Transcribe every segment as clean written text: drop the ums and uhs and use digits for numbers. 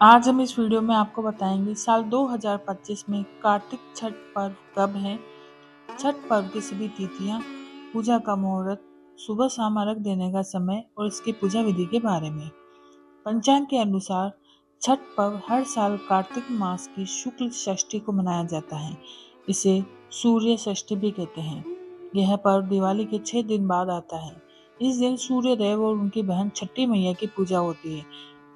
आज हम इस वीडियो में आपको बताएंगे साल 2025 में कार्तिक छठ पर्व कब है, छठ पर्व की सभी तिथियां, पूजा का मुहूर्त, सुबह शाम अर्घ देने का समय और इसकी पूजा विधि के बारे में। पंचांग के अनुसार छठ पर्व हर साल कार्तिक मास की शुक्ल षष्ठी को मनाया जाता है। इसे सूर्य षष्ठी भी कहते हैं। यह पर्व दिवाली के 6 दिन बाद आता है। इस दिन सूर्य देव और उनकी बहन छठी मैया की पूजा होती है।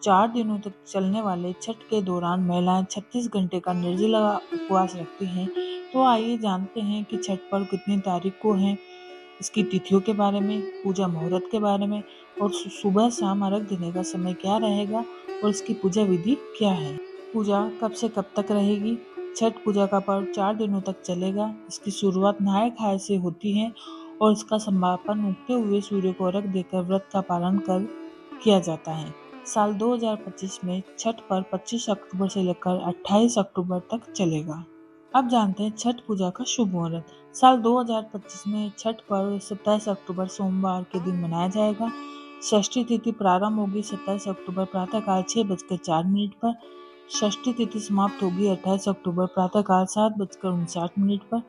4 दिनों तक चलने वाले छठ के दौरान महिलाएं 36 घंटे का निर्जला उपवास रखती हैं। तो आइए जानते हैं कि छठ पर्व कितनी तारीख को है, इसकी तिथियों के बारे में, पूजा मुहूर्त के बारे में और सुबह शाम अर्घ देने का समय क्या रहेगा और इसकी पूजा विधि क्या है। पूजा कब से कब तक रहेगी? छठ पूजा का पर्व 4 दिनों तक चलेगा। इसकी शुरुआत नहाय खाए से होती है और इसका समापन उगते हुए सूर्य को अर्घ देकर व्रत का पालन कर किया जाता है। साल 2025 में छठ पर्व 25 अक्टूबर से लेकर 28 अक्टूबर तक चलेगा। अब जानते हैं छठ पूजा का शुभ मुहूर्त। साल 2025 में छठ पर्व 27 अक्टूबर सोमवार के दिन मनाया जाएगा। षष्ठी तिथि प्रारंभ होगी 27 अक्टूबर प्रातःकाल 6:04 पर। षष्ठी तिथि समाप्त होगी 28 अक्टूबर प्रातःकाल 7:59 पर।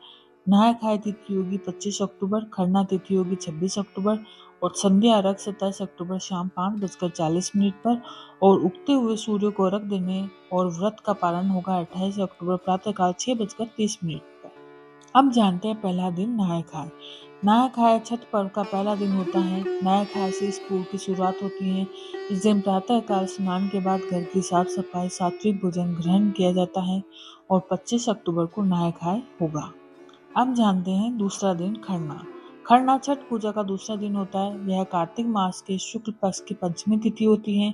नहाय खाए तिथि होगी 25 अक्टूबर, खरना तिथि होगी 26 अक्टूबर और संध्या अर्घ 27 अक्टूबर शाम 5:40 पर और उगते हुए सूर्य को अर्घ देने और व्रत का पालन होगा 28 अक्टूबर प्रातःकाल 6:30 पर। अब जानते हैं पहला दिन नहाय खाए। नहाय खाए छठ पर्व का पहला दिन होता है। नहाय खाए से इस पर्व की शुरुआत होती है। इस दिन प्रातःकाल स्नान के बाद घर की साफ सफाई, सात्विक भोजन ग्रहण किया जाता है और 25 अक्टूबर को नहाय खाए होगा। अब जानते हैं दूसरा दिन खरना। खरना छठ पूजा का दूसरा दिन होता है। यह कार्तिक मास के शुक्ल पक्ष की पंचमी तिथि होती है।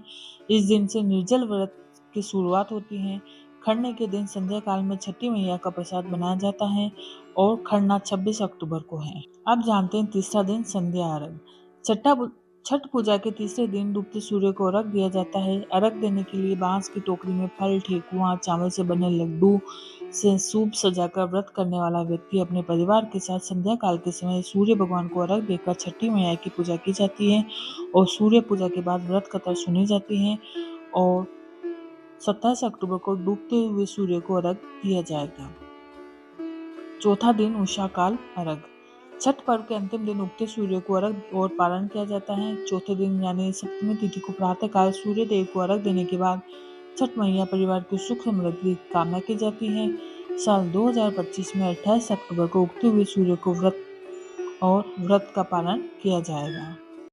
इस दिन से निर्जल व्रत की शुरुआत होती है। खरने के दिन संध्या काल में छठी मैया का प्रसाद बनाया जाता है और खरना 26 अक्टूबर को है। अब जानते हैं तीसरा दिन संध्या अर्घ। छठ पूजा के तीसरे दिन डूबते सूर्य को अर्घ दिया जाता है। अर्घ देने के लिए बांस की टोकरी में फल, ठेकुआ, चावल से बने लड्डू से सूप सजाकर व्रत करने वाला व्यक्ति अपने परिवार के साथ संध्या काल के समय सूर्य भगवान को अर्घ देकर छठी मैया की पूजा की जाती है और सूर्य पूजा के बाद व्रत कथा सुनी जाती है और 27 अक्टूबर को डूबते हुए सूर्य को अर्घ दिया जाएगा। चौथा दिन उषा काल अर्घ। छठ पर्व के अंतिम दिन उगते सूर्य को अर्घ और पालन किया जाता है। चौथे दिन यानी सप्तमी तिथि को प्रातःकाल सूर्य देव को अर्घ देने के बाद छठ मैया परिवार की सुख समृद्धि की कामना की जाती है। साल 2025 में 28 अक्टूबर को उगते हुए सूर्य को व्रत का पालन किया जाएगा।